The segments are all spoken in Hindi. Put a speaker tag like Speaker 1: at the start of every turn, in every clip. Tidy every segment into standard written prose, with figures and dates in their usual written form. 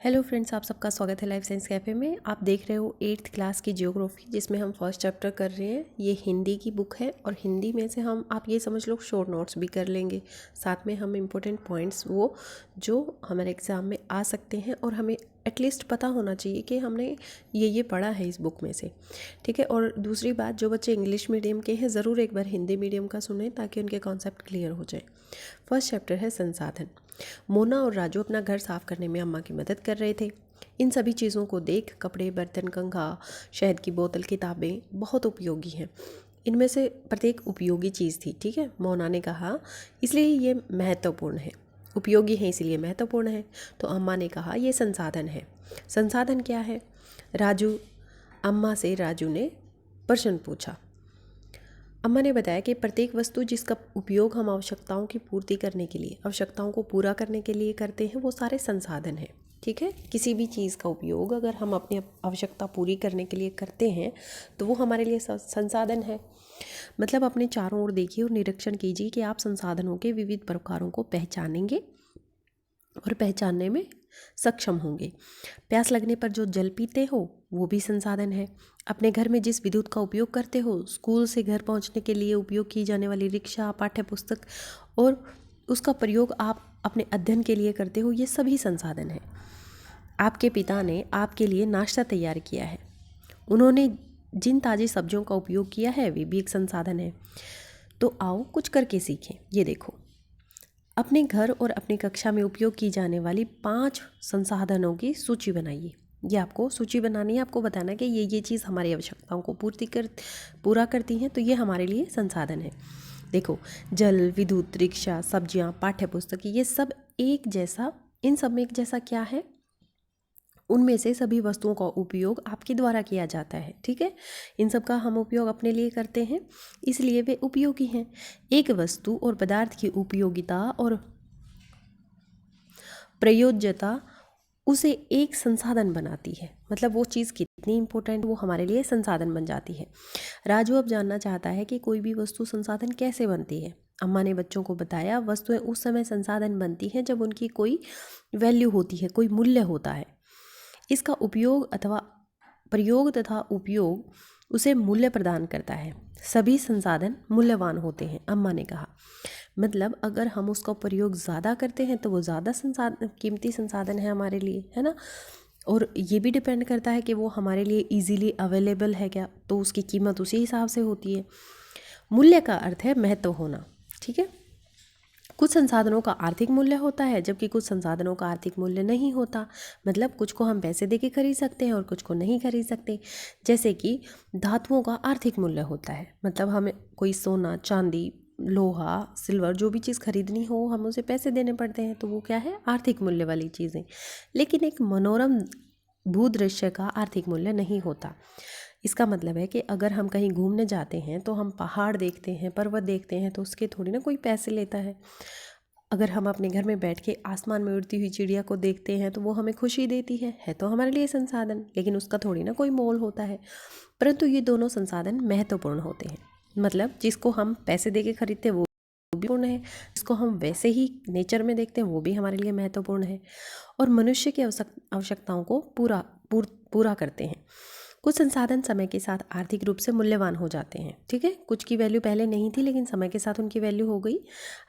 Speaker 1: हेलो फ्रेंड्स, आप सबका स्वागत है लाइफ साइंस कैफ़े में। आप देख रहे हो 8th क्लास की जियोग्राफी, जिसमें हम फर्स्ट चैप्टर कर रहे हैं। ये हिंदी की बुक है और हिंदी में से हम आप ये समझ लो शॉर्ट नोट्स भी कर लेंगे। साथ में हम इम्पोर्टेंट पॉइंट्स वो जो हमारे एग्ज़ाम में आ सकते हैं और हमें एटलीस्ट पता होना चाहिए कि हमने ये पढ़ा है इस बुक में से, ठीक है। और दूसरी बात, जो बच्चे इंग्लिश मीडियम के हैं ज़रूर एक बार हिंदी मीडियम का सुने ताकि उनके कॉन्सेप्ट क्लियर हो जाए। फर्स्ट चैप्टर है संसाधन। मोना और राजू अपना घर साफ करने में अम्मा की मदद कर रहे थे। इन सभी चीज़ों को देख कपड़े, बर्तन, कंघा, शहद की बोतल, किताबें बहुत उपयोगी हैं। इनमें से प्रत्येक उपयोगी चीज़ थी, ठीक है। मोना ने कहा इसलिए ये महत्वपूर्ण है, उपयोगी है इसलिए महत्वपूर्ण है। तो अम्मा ने कहा ये संसाधन है। संसाधन क्या है? अम्मा से राजू ने प्रश्न पूछा। अम्मा ने बताया कि प्रत्येक वस्तु जिसका उपयोग हम आवश्यकताओं की पूर्ति करने के लिए, आवश्यकताओं को पूरा करने के लिए करते हैं, वो सारे संसाधन हैं, ठीक है। किसी भी चीज़ का उपयोग अगर हम अपनी आवश्यकता पूरी करने के लिए करते हैं तो वो हमारे लिए संसाधन है। मतलब अपने चारों ओर देखिए और निरीक्षण कीजिए कि आप संसाधनों के विविध प्रकारों को पहचानेंगे और पहचानने में सक्षम होंगे। प्यास लगने पर जो जल पीते हो वो भी संसाधन है। अपने घर में जिस विद्युत का उपयोग करते हो, स्कूल से घर पहुंचने के लिए उपयोग की जाने वाली रिक्शा, पाठ्य पुस्तक और उसका प्रयोग आप अपने अध्ययन के लिए करते हो, ये सभी संसाधन है। आपके पिता ने आपके लिए नाश्ता तैयार किया है। उन्होंने जिन ताज़ी सब्जियों का उपयोग किया है वे भी एक संसाधन है। तो आओ कुछ करके सीखें। ये देखो, अपने घर और अपनी कक्षा में उपयोग की जाने वाली 5 संसाधनों की सूची बनाइए। ये आपको सूची बनानी है, आपको बताना है कि ये चीज़ हमारी आवश्यकताओं को पूरा करती हैं, तो ये हमारे लिए संसाधन है। देखो, जल, विद्युत, रिक्शा, सब्जियां, पाठ्य पुस्तक, ये सब एक जैसा, इन सब में एक जैसा क्या है? उनमें से सभी वस्तुओं का उपयोग आपके द्वारा किया जाता है, ठीक है। इन सब का हम उपयोग अपने लिए करते हैं, इसलिए वे उपयोगी हैं। एक वस्तु और पदार्थ की उपयोगिता और प्रयोज्यता उसे एक संसाधन बनाती है। मतलब वो चीज़ कितनी इम्पोर्टेंट, वो हमारे लिए संसाधन बन जाती है। राजू अब जानना चाहता है कि कोई भी वस्तु संसाधन कैसे बनती है। अम्मा ने बच्चों को बताया वस्तुएं उस समय संसाधन बनती हैं जब उनकी कोई वैल्यू होती है, कोई मूल्य होता है। इसका उपयोग अथवा प्रयोग तथा उपयोग उसे मूल्य प्रदान करता है। सभी संसाधन मूल्यवान होते हैं, अम्मा ने कहा। मतलब अगर हम उसका प्रयोग ज़्यादा करते हैं तो वो ज़्यादा कीमती संसाधन है हमारे लिए, है ना। और ये भी डिपेंड करता है कि वो हमारे लिए इजीली अवेलेबल है क्या, तो उसकी कीमत उसी हिसाब से होती है। मूल्य का अर्थ है महत्व होना, ठीक है। कुछ संसाधनों का आर्थिक मूल्य होता है जबकि कुछ संसाधनों का आर्थिक मूल्य नहीं होता। मतलब कुछ को हम पैसे दे के खरीद सकते हैं और कुछ को नहीं खरीद सकते। जैसे कि धातुओं का आर्थिक मूल्य होता है, मतलब हमें कोई सोना, चांदी, लोहा, सिल्वर, जो भी चीज़ खरीदनी हो हम उसे पैसे देने पड़ते हैं, तो वो क्या है? आर्थिक मूल्य वाली चीज़ें। लेकिन एक मनोरम भूदृश्य का आर्थिक मूल्य नहीं होता। इसका मतलब है कि अगर हम कहीं घूमने जाते हैं तो हम पहाड़ देखते हैं, पर्वत देखते हैं, तो उसके थोड़ी ना कोई पैसे लेता है। अगर हम अपने घर में बैठ के आसमान में उड़ती हुई चिड़िया को देखते हैं तो वो हमें खुशी देती है तो हमारे लिए संसाधन, लेकिन उसका थोड़ी ना कोई मोल होता है। परंतु ये दोनों संसाधन महत्वपूर्ण होते हैं। मतलब जिसको हम पैसे दे के खरीदते हैं वो भी पूर्ण है, जिसको हम वैसे ही नेचर में देखते हैं वो भी हमारे लिए महत्वपूर्ण है और मनुष्य की आवश्यकताओं को पूरा करते हैं। कुछ संसाधन समय के साथ आर्थिक रूप से मूल्यवान हो जाते हैं, ठीक है। कुछ की वैल्यू पहले नहीं थी लेकिन समय के साथ उनकी वैल्यू हो गई।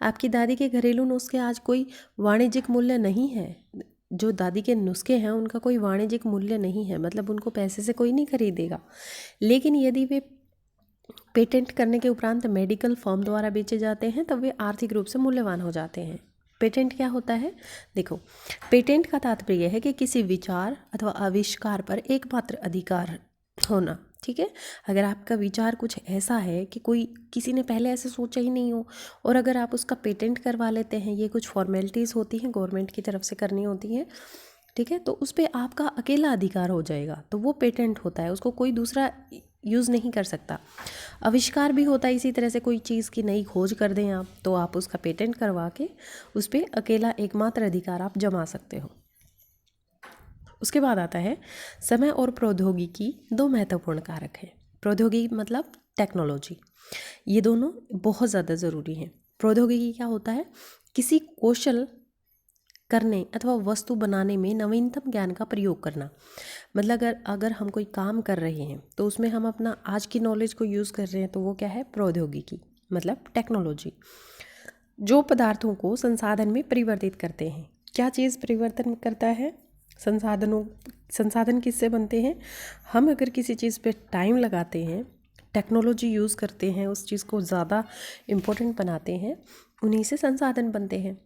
Speaker 1: आपकी दादी के घरेलू नुस्खे आज कोई वाणिज्यिक मूल्य नहीं है। जो दादी के नुस्खे हैं उनका कोई वाणिज्यिक मूल्य नहीं है, मतलब उनको पैसे से कोई नहीं खरीदेगा। लेकिन यदि वे पेटेंट करने के उपरांत मेडिकल फर्म द्वारा बेचे जाते हैं तब वे आर्थिक रूप से मूल्यवान हो जाते हैं। पेटेंट क्या होता है? देखो, पेटेंट का तात्पर्य है कि किसी विचार अथवा आविष्कार पर एकमात्र अधिकार होना, ठीक है। अगर आपका विचार कुछ ऐसा है कि कोई किसी ने पहले ऐसे सोचा ही नहीं हो और अगर आप उसका पेटेंट करवा लेते हैं, ये कुछ फॉर्मेलिटीज़ होती हैं गवर्नमेंट की तरफ से करनी होती हैं, ठीक है, तो उस पर आपका अकेला अधिकार हो जाएगा, तो वो पेटेंट होता है, उसको कोई दूसरा यूज़ नहीं कर सकता। आविष्कार भी होता है इसी तरह से, कोई चीज़ की नई खोज कर दें आप तो आप उसका पेटेंट करवा के उस पर अकेला एकमात्र अधिकार आप जमा सकते हो। उसके बाद आता है समय और प्रौद्योगिकी, दो महत्वपूर्ण कारक हैं। प्रौद्योगिकी मतलब टेक्नोलॉजी, ये दोनों बहुत ज़्यादा ज़रूरी हैं। प्रौद्योगिकी क्या होता है? किसी कौशल करने अथवा वस्तु बनाने में नवीनतम ज्ञान का प्रयोग करना। मतलब अगर हम कोई काम कर रहे हैं तो उसमें हम अपना आज की नॉलेज को यूज़ कर रहे हैं, तो वो क्या है? प्रौद्योगिकी, मतलब टेक्नोलॉजी। जो पदार्थों को संसाधन में परिवर्तित करते हैं। क्या चीज़ परिवर्तन करता है? संसाधन किससे बनते हैं? हम अगर किसी चीज़ पे टाइम लगाते हैं, टेक्नोलॉजी यूज़ करते हैं, उस चीज़ को ज़्यादा इम्पोर्टेंट बनाते हैं, उन्हीं से संसाधन बनते हैं।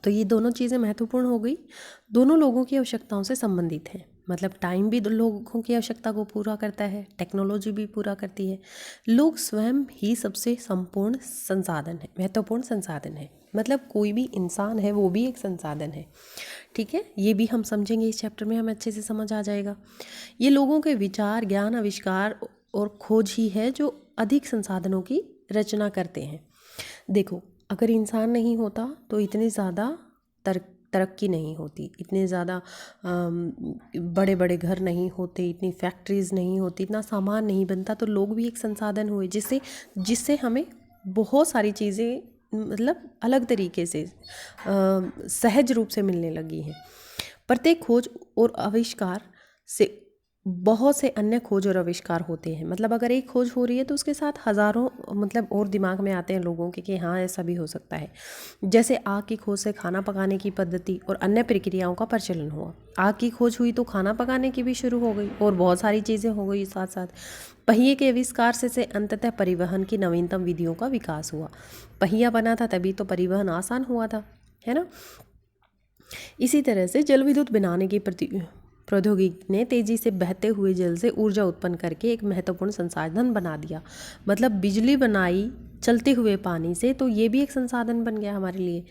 Speaker 1: तो ये दोनों चीज़ें महत्वपूर्ण हो गई, दोनों लोगों की आवश्यकताओं से संबंधित हैं। मतलब टाइम भी लोगों की आवश्यकता को पूरा करता है, टेक्नोलॉजी भी पूरा करती है। लोग स्वयं ही सबसे संपूर्ण संसाधन है, महत्वपूर्ण संसाधन है। मतलब कोई भी इंसान है वो भी एक संसाधन है। ठीक है, ये भी हम समझेंगे इस चैप्टर में, हमें अच्छे से समझ आ जाएगा। ये लोगों के विचार, ज्ञान, आविष्कार और खोज ही है जो अधिक संसाधनों की रचना करते हैं। देखो, अगर इंसान नहीं होता तो इतनी ज़्यादा तरक्की नहीं होती, इतने ज़्यादा बड़े बड़े घर नहीं होते, इतनी फैक्ट्रीज़ नहीं होती, इतना सामान नहीं बनता। तो लोग भी एक संसाधन हुए जिससे हमें बहुत सारी चीज़ें मतलब अलग तरीके से सहज रूप से मिलने लगी हैं। प्रत्येक खोज और आविष्कार से बहुत से अन्य खोज और आविष्कार होते हैं। मतलब अगर एक खोज हो रही है तो उसके साथ हज़ारों मतलब और दिमाग में आते हैं लोगों के कि हाँ ऐसा भी हो सकता है। जैसे आग की खोज से खाना पकाने की पद्धति और अन्य प्रक्रियाओं का प्रचलन हुआ। आग की खोज हुई तो खाना पकाने की भी शुरू हो गई और बहुत सारी चीज़ें हो गई साथ साथ। पहिए के आविष्कार से अंततः परिवहन की नवीनतम विधियों का विकास हुआ। पहिया बना था तभी तो परिवहन आसान हुआ था, है ना। इसी तरह से जल विद्युत बनाने की प्रौद्योगिकी ने तेजी से बहते हुए जल से ऊर्जा उत्पन्न करके एक महत्वपूर्ण संसाधन बना दिया। मतलब बिजली बनाई चलते हुए पानी से, तो ये भी एक संसाधन बन गया हमारे लिए।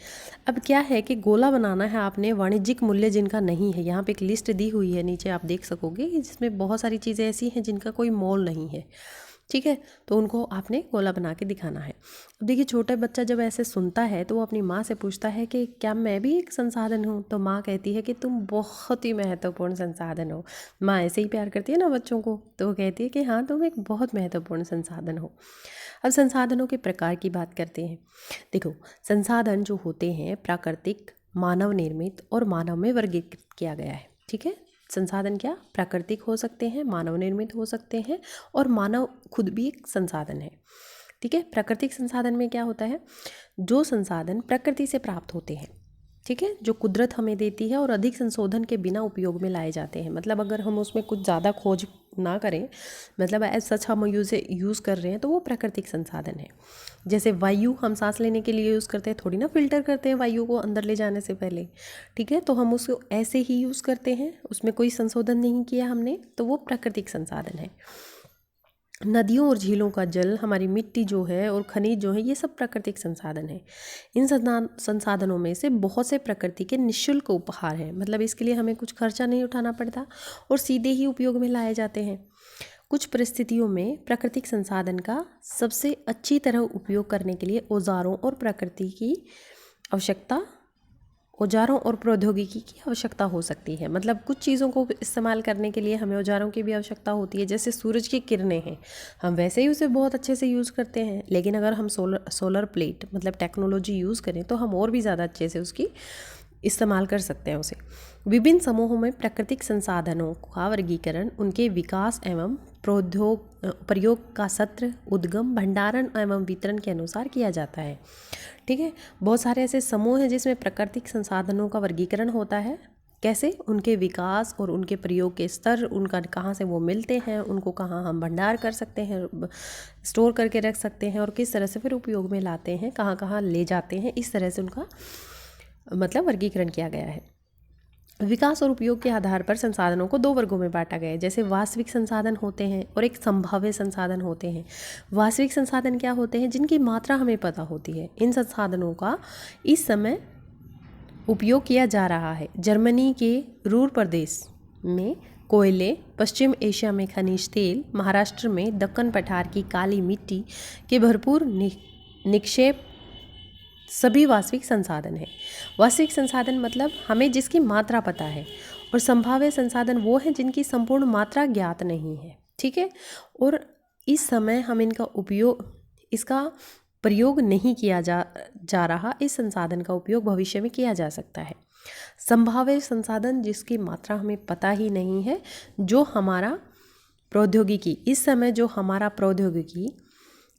Speaker 1: अब क्या है कि गोला बनाना है आपने, वाणिज्यिक मूल्य जिनका नहीं है, यहाँ पे एक लिस्ट दी हुई है नीचे आप देख सकोगे, जिसमें बहुत सारी चीज़ें ऐसी हैं जिनका कोई मोल नहीं है। ठीक है, तो उनको आपने गोला बना के दिखाना है। अब देखिए, छोटा बच्चा जब ऐसे सुनता है तो वो अपनी माँ से पूछता है कि क्या मैं भी एक संसाधन हूँ? तो माँ कहती है कि तुम बहुत ही महत्वपूर्ण संसाधन हो। माँ ऐसे ही प्यार करती है ना बच्चों को, तो वो कहती है कि हाँ तुम एक बहुत महत्वपूर्ण संसाधन हो। अब संसाधनों के प्रकार की बात करते हैं। देखो, संसाधन जो होते हैं प्राकृतिक, मानव निर्मित और मानव में वर्गीकृत किया गया है। ठीक है, संसाधन क्या प्राकृतिक हो सकते हैं, मानव निर्मित हो सकते हैं और मानव खुद भी एक संसाधन है। ठीक है, प्राकृतिक संसाधन में क्या होता है? जो संसाधन प्रकृति से प्राप्त होते हैं, ठीक है, जो कुदरत हमें देती है और अधिक संशोधन के बिना उपयोग में लाए जाते हैं। मतलब अगर हम उसमें कुछ ज़्यादा खोज ना करें, मतलब एज सच हम यूज़ कर रहे हैं, तो वो प्राकृतिक संसाधन है। जैसे वायु हम सांस लेने के लिए यूज़ करते हैं, थोड़ी ना फिल्टर करते हैं वायु को अंदर ले जाने से पहले। ठीक है, तो हम उसको ऐसे ही यूज़ करते हैं, उसमें कोई संशोधन नहीं किया हमने, तो वो प्राकृतिक संसाधन है। नदियों और झीलों का जल, हमारी मिट्टी जो है और खनिज जो है, ये सब प्राकृतिक संसाधन है। इन संसाधनों में से बहुत से प्रकृति के निःशुल्क उपहार हैं। मतलब इसके लिए हमें कुछ खर्चा नहीं उठाना पड़ता और सीधे ही उपयोग में लाए जाते हैं। कुछ परिस्थितियों में प्राकृतिक संसाधन का सबसे अच्छी तरह उपयोग करने के लिए औजारों और प्रौद्योगिकी की आवश्यकता हो सकती है। मतलब कुछ चीज़ों को इस्तेमाल करने के लिए हमें औजारों की भी आवश्यकता होती है। जैसे सूरज की किरणें हैं, हम वैसे ही उसे बहुत अच्छे से यूज़ करते हैं, लेकिन अगर हम सोलर प्लेट मतलब टेक्नोलॉजी यूज़ करें तो हम और भी ज़्यादा अच्छे से उसकी इस्तेमाल कर सकते हैं उसे। विभिन्न समूहों में प्राकृतिक संसाधनों का वर्गीकरण उनके विकास एवं प्रयोग का सत्र, उद्गम, भंडारण एवं वितरण के अनुसार किया जाता है। ठीक है, बहुत सारे ऐसे समूह हैं जिसमें प्राकृतिक संसाधनों का वर्गीकरण होता है। कैसे? उनके विकास और उनके प्रयोग के स्तर, उनका कहाँ से वो मिलते हैं, उनको कहाँ हम भंडार कर सकते हैं, स्टोर करके रख सकते हैं, और किस तरह से फिर उपयोग में लाते हैं, कहाँ कहाँ ले जाते हैं। इस तरह से उनका मतलब वर्गीकरण किया गया है। विकास और उपयोग के आधार पर संसाधनों को दो वर्गों में बांटा गया है। जैसे वास्तविक संसाधन होते हैं और एक संभाव्य संसाधन होते हैं। वास्तविक संसाधन क्या होते हैं? जिनकी मात्रा हमें पता होती है। इन संसाधनों का इस समय उपयोग किया जा रहा है। जर्मनी के रूर प्रदेश में कोयले, पश्चिम एशिया में खनिज तेल, महाराष्ट्र में दक्कन पठार की काली मिट्टी के भरपूर निक्षेप सभी वास्तविक संसाधन है। वास्तविक संसाधन मतलब हमें जिसकी मात्रा पता है, और संभाव्य संसाधन वो हैं जिनकी संपूर्ण मात्रा ज्ञात नहीं है। ठीक है, और इस समय हम इसका प्रयोग नहीं किया जा रहा, इस संसाधन का उपयोग भविष्य में किया जा सकता है। संभाव्य संसाधन जिसकी मात्रा हमें पता ही नहीं है, जो हमारा प्रौद्योगिकी, इस समय जो हमारा प्रौद्योगिकी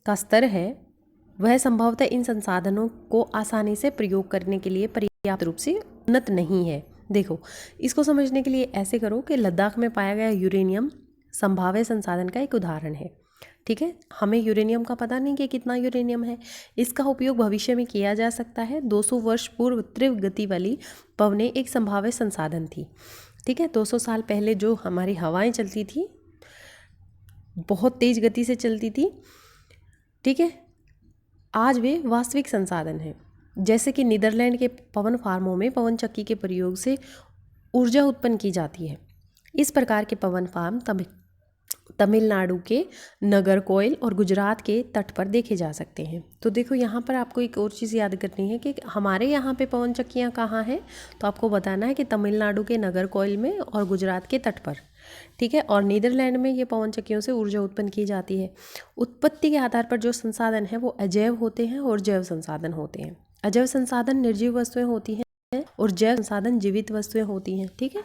Speaker 1: का स्तर है वह संभवतः इन संसाधनों को आसानी से प्रयोग करने के लिए पर्याप्त रूप से उन्नत नहीं है। देखो, इसको समझने के लिए ऐसे करो कि लद्दाख में पाया गया यूरेनियम संभाव्य संसाधन का एक उदाहरण है। ठीक है, हमें यूरेनियम का पता नहीं कि कितना यूरेनियम है। इसका उपयोग भविष्य में किया जा सकता है। 200 वर्ष पूर्व तीव्र गति वाली पवनें एक संभाव्य संसाधन थी। ठीक है, 200 साल पहले जो हमारी हवाएं चलती थी, बहुत तेज गति से चलती थी। ठीक है, आज वे वास्तविक संसाधन हैं। जैसे कि नीदरलैंड के पवन फार्मों में पवन चक्की के प्रयोग से ऊर्जा उत्पन्न की जाती है। इस प्रकार के पवन फार्म तमिलनाडु के नागरकोइल और गुजरात के तट पर देखे जा सकते हैं। तो देखो, यहाँ पर आपको एक और चीज़ याद करनी है कि हमारे यहाँ पे पवन चक्कियाँ कहाँ हैं, तो आपको बताना है कि तमिलनाडु के नागरकोइल में और गुजरात के तट पर। ठीक है, और नीदरलैंड में ये पवन चक्कियों से ऊर्जा उत्पन्न की जाती है। उत्पत्ति के आधार पर जो संसाधन है वो अजैव होते हैं और जैव संसाधन होते हैं। अजैव संसाधन निर्जीव वस्तुएं होती हैं और जैव संसाधन जीवित वस्तुएं होती हैं। ठीक है,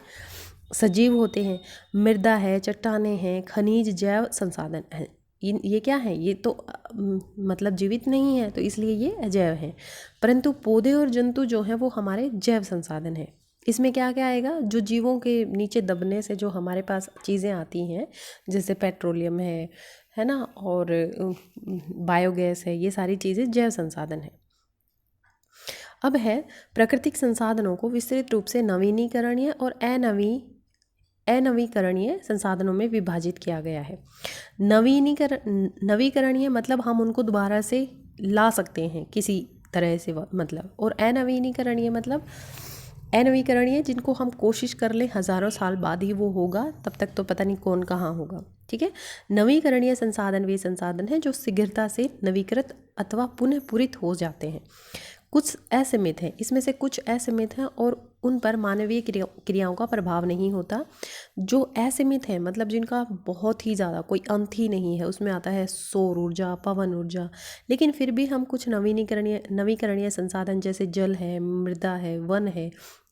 Speaker 1: सजीव होते हैं। मृदा है, चट्टानें हैं, खनिज जैव संसाधन हैं। ये क्या है? ये तो मतलब जीवित नहीं है, तो इसलिए ये अजैव हैं। परंतु पौधे और जंतु जो हैं वो हमारे जैव संसाधन हैं। इसमें क्या क्या आएगा? जो जीवों के नीचे दबने से जो हमारे पास चीज़ें आती हैं, जैसे पेट्रोलियम है ना, और बायोगैस है, ये सारी चीज़ें जैव संसाधन हैं। अब है प्राकृतिक संसाधनों को विस्तृत रूप से नवीनीकरणीय और अनवीकरणीय संसाधनों में विभाजित किया गया है। नवीकरणीय मतलब हम उनको दोबारा से ला सकते हैं किसी तरह से, मतलब, और अनवीकरणीय मतलब अनवीकरणीय जिनको हम कोशिश कर लें हज़ारों साल बाद ही वो होगा, तब तक तो पता नहीं कौन कहाँ होगा। ठीक है, नवीकरणीय संसाधन वे संसाधन हैं जो शीघ्रता से नवीकृत अथवा पुनः पूरित हो जाते हैं। कुछ असीमित हैं, इसमें से कुछ असीमित हैं और उन पर मानवीय क्रियाओं का प्रभाव नहीं होता। जो असीमित हैं मतलब जिनका बहुत ही ज़्यादा कोई अंत ही नहीं है, उसमें आता है सौर ऊर्जा, पवन ऊर्जा, लेकिन फिर भी हम कुछ नवीकरणीय संसाधन जैसे जल है, मृदा है, वन है,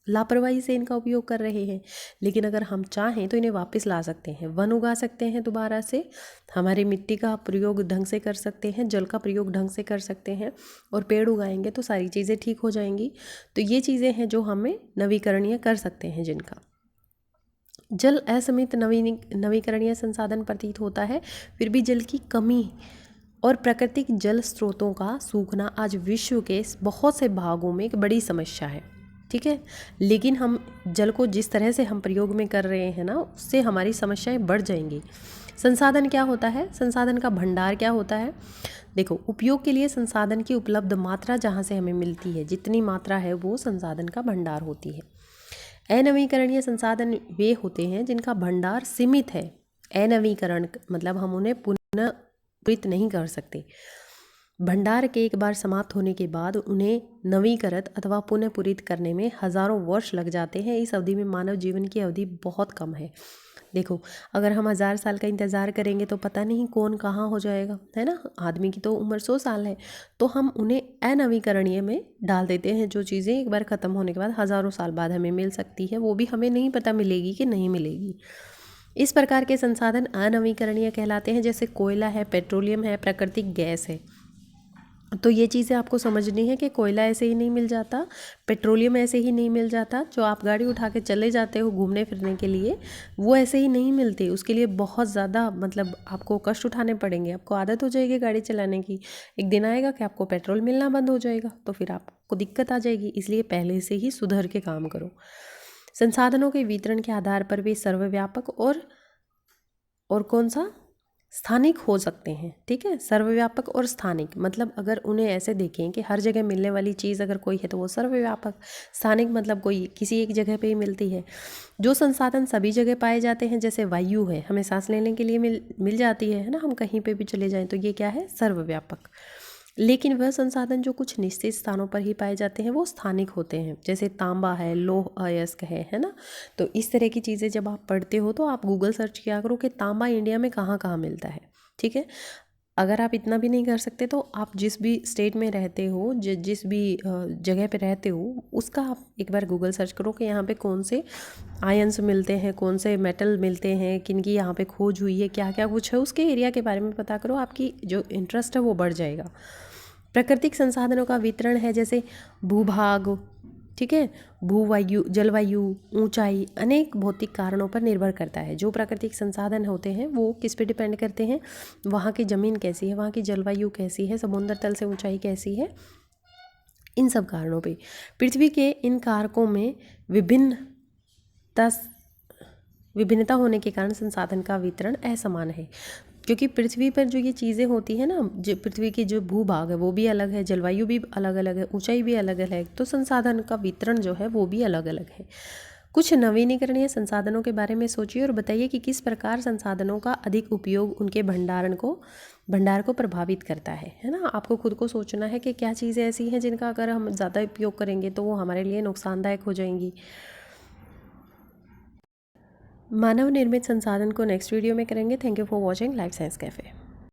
Speaker 1: लापरवाही से इनका उपयोग कर रहे हैं। लेकिन अगर हम चाहें तो इन्हें वापस ला सकते हैं, वन उगा सकते हैं दोबारा से, हमारी मिट्टी का प्रयोग ढंग से कर सकते हैं, जल का प्रयोग ढंग से कर सकते हैं, और पेड़ उगाएंगे तो सारी चीज़ें ठीक हो जाएंगी। तो ये चीज़ें हैं जो हमें नवीकरणीय कर सकते हैं। जिनका जल असीमित नवीकरणीय संसाधन प्रतीत होता है, फिर भी जल की कमी और प्राकृतिक जल स्रोतों का सूखना आज विश्व के बहुत से भागों में एक बड़ी समस्या है। ठीक है, लेकिन हम जल को जिस तरह से हम प्रयोग में कर रहे हैं ना, उससे हमारी समस्याएं बढ़ जाएंगी। संसाधन क्या होता है? संसाधन का भंडार क्या होता है? देखो, उपयोग के लिए संसाधन की उपलब्ध मात्रा जहाँ से हमें मिलती है, जितनी मात्रा है वो संसाधन का भंडार होती है। अनवीकरणीय संसाधन वे होते हैं जिनका भंडार सीमित है। अनवीकरण मतलब हम उन्हें पुनः पूरित नहीं कर सकते। भंडार के एक बार समाप्त होने के बाद उन्हें नवीकृत अथवा पुनः पूरित करने में हज़ारों वर्ष लग जाते हैं। इस अवधि में मानव जीवन की अवधि बहुत कम है। देखो, अगर हम 1000 साल का इंतज़ार करेंगे तो पता नहीं कौन कहाँ हो जाएगा, है ना। आदमी की तो उम्र 100 साल है, तो हम उन्हें अनवीकरणीय में डाल देते हैं। जो चीज़ें एक बार ख़त्म होने के बाद हज़ारों साल बाद हमें मिल सकती है, वो भी हमें नहीं पता मिलेगी कि नहीं मिलेगी। इस प्रकार के संसाधन अनवीकरणीय कहलाते हैं, जैसे कोयला है, पेट्रोलियम है, प्राकृतिक गैस है। तो ये चीज़ें आपको समझनी है कि कोयला ऐसे ही नहीं मिल जाता, पेट्रोलियम ऐसे ही नहीं मिल जाता। जो आप गाड़ी उठा के चले जाते हो घूमने फिरने के लिए, वो ऐसे ही नहीं मिलती। उसके लिए बहुत ज़्यादा मतलब आपको कष्ट उठाने पड़ेंगे। आपको आदत हो जाएगी गाड़ी चलाने की, एक दिन आएगा कि आपको पेट्रोल मिलना बंद हो जाएगा, तो फिर आपको दिक्कत आ जाएगी। इसलिए पहले से ही सुधर के काम करो। संसाधनों के वितरण के आधार पर वे सर्वव्यापक और कौन सा स्थानिक हो सकते हैं। ठीक है, सर्वव्यापक और स्थानिक मतलब अगर उन्हें ऐसे देखें कि हर जगह मिलने वाली चीज़ अगर कोई है तो वो सर्वव्यापक। स्थानिक मतलब कोई किसी एक जगह पे ही मिलती है। जो संसाधन सभी जगह पाए जाते हैं, जैसे वायु है, हमें सांस लेने के लिए मिल जाती है ना, हम कहीं पे भी चले जाएं, तो ये क्या है? सर्वव्यापक। लेकिन वह संसाधन जो कुछ निश्चित स्थानों पर ही पाए जाते हैं वो स्थानिक होते हैं, जैसे तांबा है, लौह अयस्क है ना। तो इस तरह की चीज़ें जब आप पढ़ते हो तो आप गूगल सर्च किया करो कि तांबा इंडिया में कहाँ कहाँ मिलता है। ठीक है, अगर आप इतना भी नहीं कर सकते तो आप जिस भी स्टेट में रहते हो, जिस भी जगह पे रहते हो, उसका आप एक बार गूगल सर्च करो कि यहाँ पे कौन से आयंस मिलते हैं, कौन से मेटल मिलते हैं, किन की यहाँ पे खोज हुई है, क्या क्या कुछ है, उसके एरिया के बारे में पता करो। आपकी जो इंटरेस्ट है वो बढ़ जाएगा। प्राकृतिक संसाधनों का वितरण है जैसे भूभाग, ठीक है, भूवायु, जलवायु, ऊंचाई, अनेक भौतिक कारणों पर निर्भर करता है। जो प्राकृतिक संसाधन होते हैं वो किस पे डिपेंड करते हैं? वहाँ की ज़मीन कैसी है, वहाँ की जलवायु कैसी है, समुद्र तल से ऊंचाई कैसी है, इन सब कारणों पे। पृथ्वी के इन कारकों में विभिन्नता होने के कारण संसाधन का वितरण असमान है। क्योंकि पृथ्वी पर जो ये चीज़ें होती हैं ना, जो पृथ्वी की जो भूभाग है वो भी अलग है, जलवायु भी अलग अलग है, ऊंचाई भी अलग अलग है, तो संसाधन का वितरण जो है वो भी अलग अलग है। कुछ नवीनीकरणीय संसाधनों के बारे में सोचिए और बताइए कि किस प्रकार संसाधनों का अधिक उपयोग उनके भंडार को प्रभावित करता है ना। आपको खुद को सोचना है कि क्या चीज़ें ऐसी हैं जिनका अगर हम ज़्यादा उपयोग करेंगे तो वो हमारे लिए नुकसानदायक हो जाएंगी। मानव निर्मित संसाधन को नेक्स्ट वीडियो में करेंगे। Thank you for watching life science cafe.